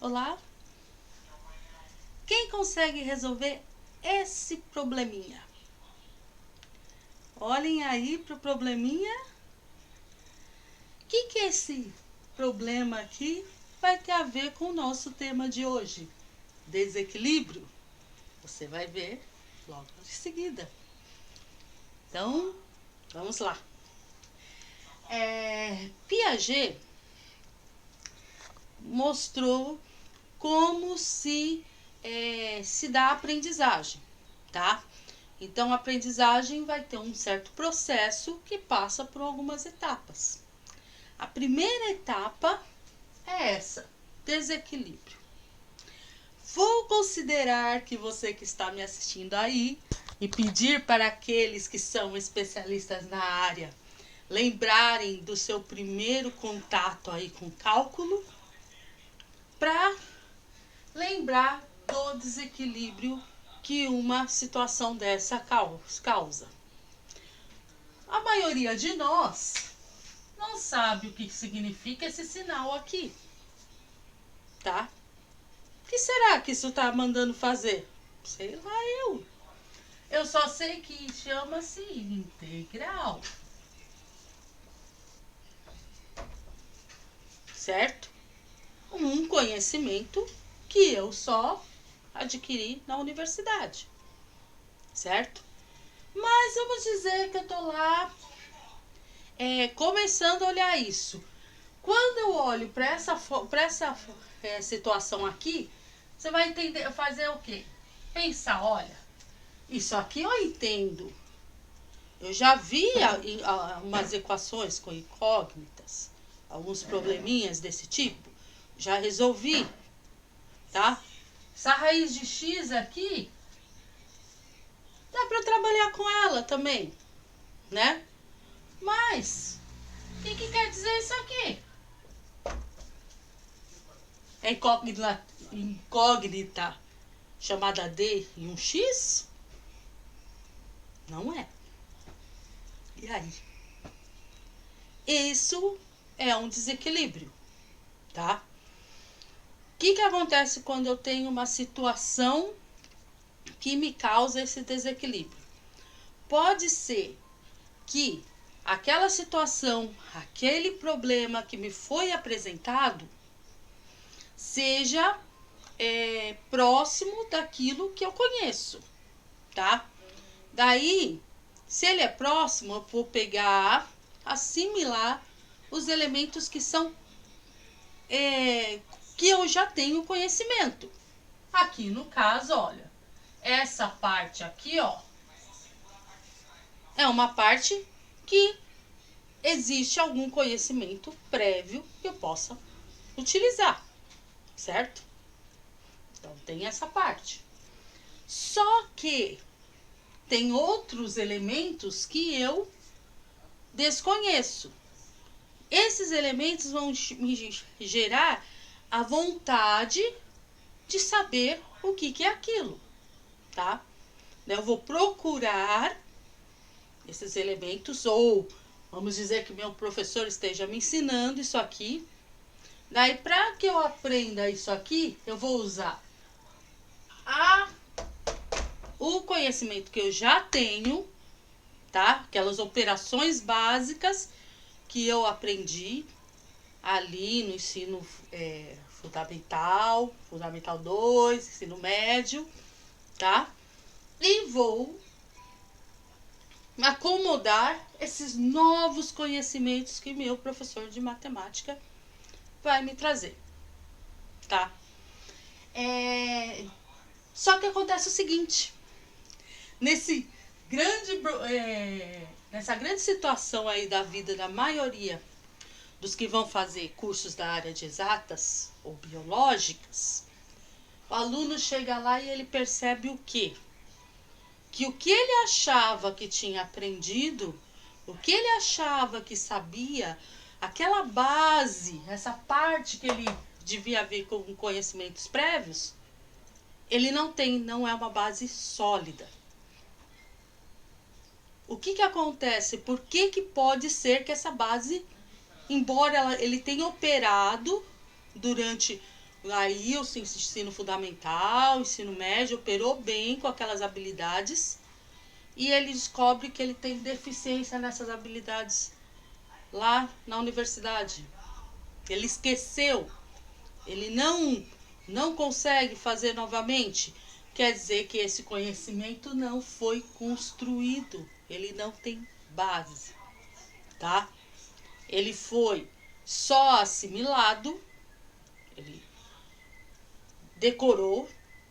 Olá! Quem consegue resolver esse probleminha? Olhem aí para o probleminha. O que é esse problema aqui vai ter a ver com o nosso tema de hoje? Desequilíbrio. Você vai ver logo em seguida. Então, vamos lá. Piaget mostrou como se dá a aprendizagem, tá? Então, a aprendizagem vai ter um certo processo que passa por algumas etapas. A primeira etapa é essa, desequilíbrio. Vou considerar que você que está me assistindo aí e pedir para aqueles que são especialistas na área lembrarem do seu primeiro contato aí com cálculo, para lembrar do desequilíbrio que uma situação dessa causa. A maioria de nós não sabe o que significa esse sinal aqui, tá? O que será que isso tá mandando fazer? Sei lá eu. Eu só sei que chama-se integral. Certo? Um conhecimento que eu só adquiri na universidade, certo? Mas vamos dizer que eu tô lá começando a olhar isso. Quando eu olho para essa situação aqui, você vai entender, fazer o quê? Pensar, olha, isso aqui eu entendo. Eu já vi umas equações com incógnitas, alguns probleminhas desse tipo. Já resolvi, tá? Essa raiz de x aqui, dá para trabalhar com ela também, né? Mas, o que quer dizer isso aqui? É incógnita chamada D e um x? Não é. E aí? Isso é um desequilíbrio, tá? O que acontece quando eu tenho uma situação que me causa esse desequilíbrio? Pode ser que aquela situação, aquele problema que me foi apresentado, seja próximo daquilo que eu conheço, tá? Daí, se ele é próximo, eu vou pegar, assimilar os elementos que são que eu já tenho conhecimento. Aqui no caso, olha, essa parte aqui, ó, é uma parte que existe algum conhecimento prévio que eu possa utilizar, certo? Então, tem essa parte. Só que tem outros elementos que eu desconheço. Esses elementos vão me gerar a vontade de saber o que é aquilo, tá? Eu vou procurar esses elementos, ou vamos dizer que meu professor esteja me ensinando isso aqui. Daí, para que eu aprenda isso aqui, eu vou usar o conhecimento que eu já tenho, tá? Aquelas operações básicas que eu aprendi ali no ensino fundamental 2, ensino médio, tá? E vou acomodar esses novos conhecimentos que meu professor de matemática vai me trazer, tá? Só que acontece o seguinte, nessa grande situação aí da vida da maioria dos que vão fazer cursos da área de exatas ou biológicas, o aluno chega lá e ele percebe o quê? Que o que ele achava que tinha aprendido, o que ele achava que sabia, aquela base, essa parte que ele devia ver com conhecimentos prévios, ele não tem, não é uma base sólida. O que acontece? Por que pode ser que essa base, embora ele tenha operado durante Aí o ensino fundamental, o ensino médio operou bem com aquelas habilidades e ele descobre que ele tem deficiência nessas habilidades lá na universidade. Ele esqueceu, ele não consegue fazer novamente. Quer dizer que esse conhecimento não foi construído, ele não tem base, tá? Ele foi só assimilado, ele decorou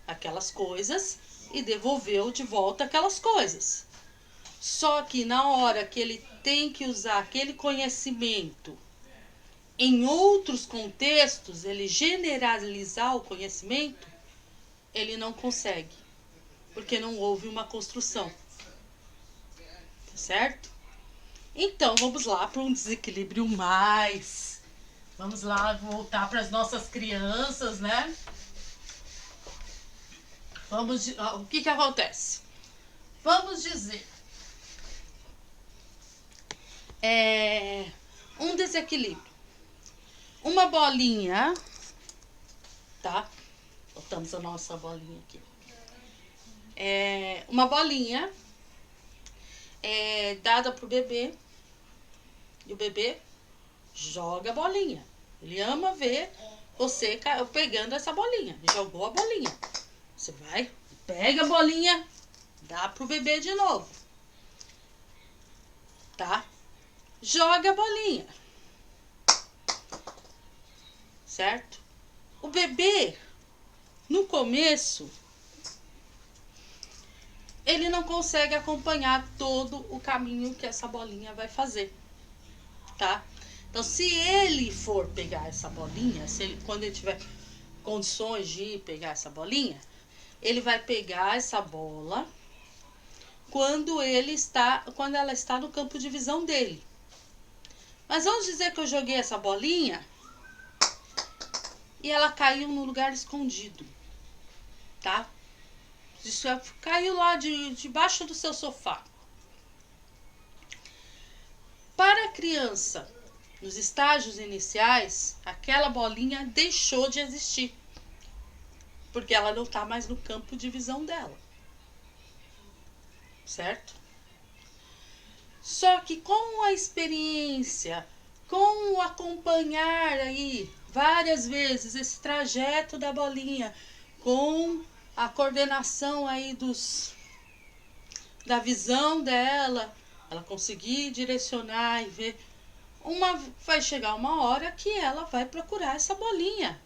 aquelas coisas e devolveu de volta aquelas coisas. Só que na hora que ele tem que usar aquele conhecimento em outros contextos, ele generalizar o conhecimento, ele não consegue, porque não houve uma construção, certo? Então vamos lá para um desequilíbrio mais. Vamos lá voltar para as nossas crianças, né? O que acontece? Vamos dizer, um desequilíbrio. Uma bolinha, tá? Botamos a nossa bolinha aqui. Uma bolinha dada pro bebê e o bebê joga a bolinha. Ele ama ver você pegando essa bolinha. Jogou a bolinha. Você vai, pega a bolinha, dá pro bebê de novo. Tá? Joga a bolinha. Certo? O bebê, no começo, ele não consegue acompanhar todo o caminho que essa bolinha vai fazer. Tá? Então, se ele for pegar essa bolinha, quando ele tiver condições de pegar essa bolinha, ele vai pegar essa bola quando ela está no campo de visão dele. Mas vamos dizer que eu joguei essa bolinha e ela caiu num lugar escondido, tá? Isso caiu lá debaixo do seu sofá. Para a criança, nos estágios iniciais, aquela bolinha deixou de existir, porque ela não está mais no campo de visão dela, certo? Só que com a experiência, com o acompanhar aí várias vezes esse trajeto da bolinha, com a coordenação aí da visão dela, ela conseguir direcionar e ver, vai chegar uma hora que ela vai procurar essa bolinha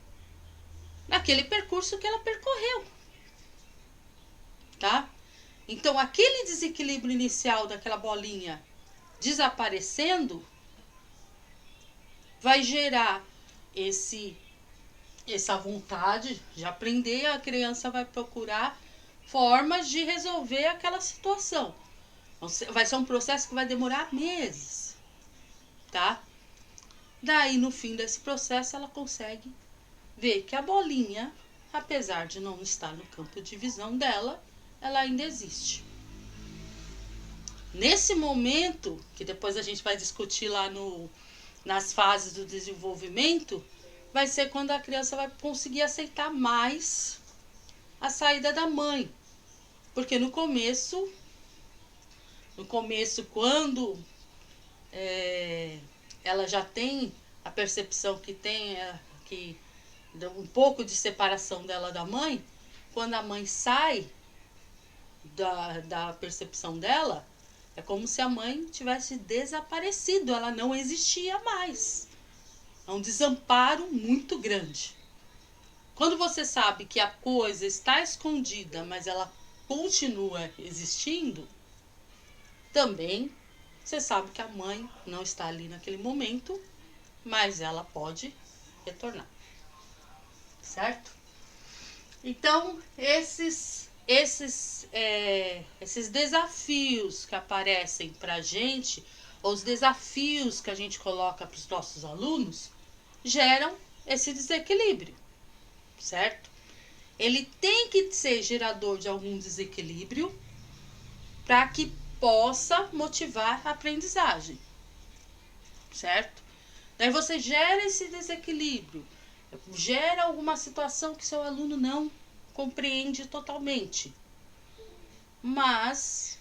naquele percurso que ela percorreu, tá? Então aquele desequilíbrio inicial daquela bolinha desaparecendo vai gerar essa vontade de aprender. A criança vai procurar formas de resolver aquela situação. Vai ser um processo que vai demorar meses, tá? Daí, no fim desse processo, ela consegue ver que a bolinha, apesar de não estar no campo de visão dela, ela ainda existe. Nesse momento, que depois a gente vai discutir lá nas fases do desenvolvimento, vai ser quando a criança vai conseguir aceitar mais a saída da mãe. Porque no começo, quando ela já tem a percepção que tem que um pouco de separação dela da mãe, quando a mãe sai da percepção dela, é como se a mãe tivesse desaparecido, ela não existia mais. É um desamparo muito grande. Quando você sabe que a coisa está escondida, mas ela continua existindo, também você sabe que a mãe não está ali naquele momento, mas ela pode retornar. Certo? Então, esses desafios que aparecem para a gente, ou os desafios que a gente coloca para os nossos alunos, geram esse desequilíbrio, certo? Ele tem que ser gerador de algum desequilíbrio para que possa motivar a aprendizagem, certo? Daí você gera esse desequilíbrio Gera alguma situação que seu aluno não compreende totalmente. Mas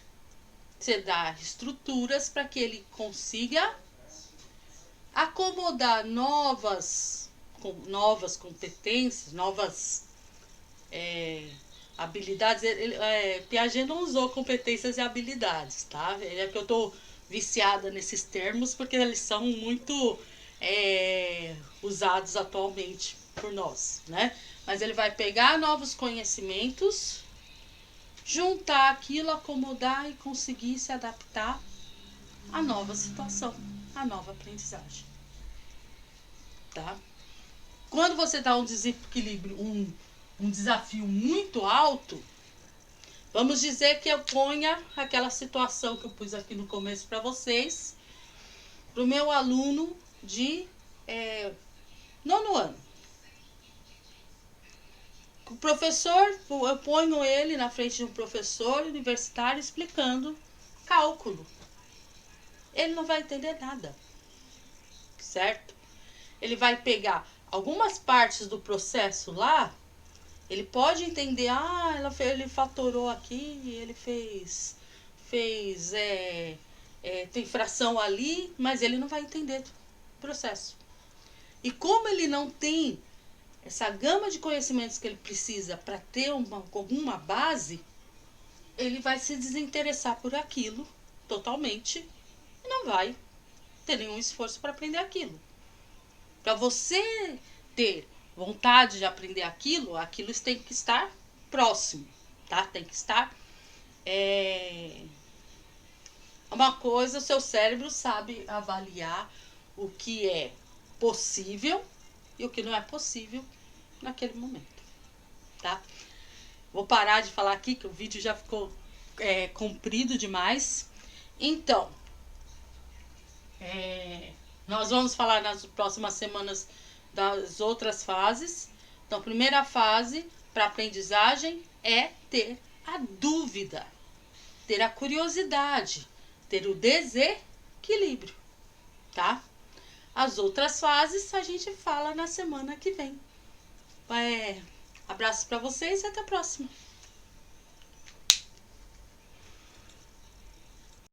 você dá estruturas para que ele consiga acomodar novas competências, novas habilidades. Piaget não usou competências e habilidades, tá? É que eu tô viciada nesses termos porque eles são muito usados atualmente por nós, né? Mas ele vai pegar novos conhecimentos, juntar aquilo, acomodar e conseguir se adaptar à nova situação, à nova aprendizagem, tá? Quando você dá um desequilíbrio, um desafio muito alto, vamos dizer que eu ponha aquela situação que eu pus aqui no começo para vocês, para o meu aluno de nono ano. O professor, eu ponho ele na frente de um professor universitário explicando cálculo. Ele não vai entender nada, certo? Ele vai pegar algumas partes do processo lá, ele pode entender, ele fatorou aqui, ele tem fração ali, mas ele não vai entender o processo. E como ele não tem essa gama de conhecimentos que ele precisa para ter alguma base, ele vai se desinteressar por aquilo totalmente e não vai ter nenhum esforço para aprender aquilo. Para você ter vontade de aprender aquilo tem que estar próximo, tá? Tem que estar uma coisa, o seu cérebro sabe avaliar o que é possível e o que não é possível naquele momento, tá? Vou parar de falar aqui que o vídeo já ficou comprido demais. Então, nós vamos falar nas próximas semanas das outras fases. Então, a primeira fase para aprendizagem é ter a dúvida, ter a curiosidade, ter o desequilíbrio, tá? As outras fases a gente fala na semana que vem. Abraço para vocês e até a próxima.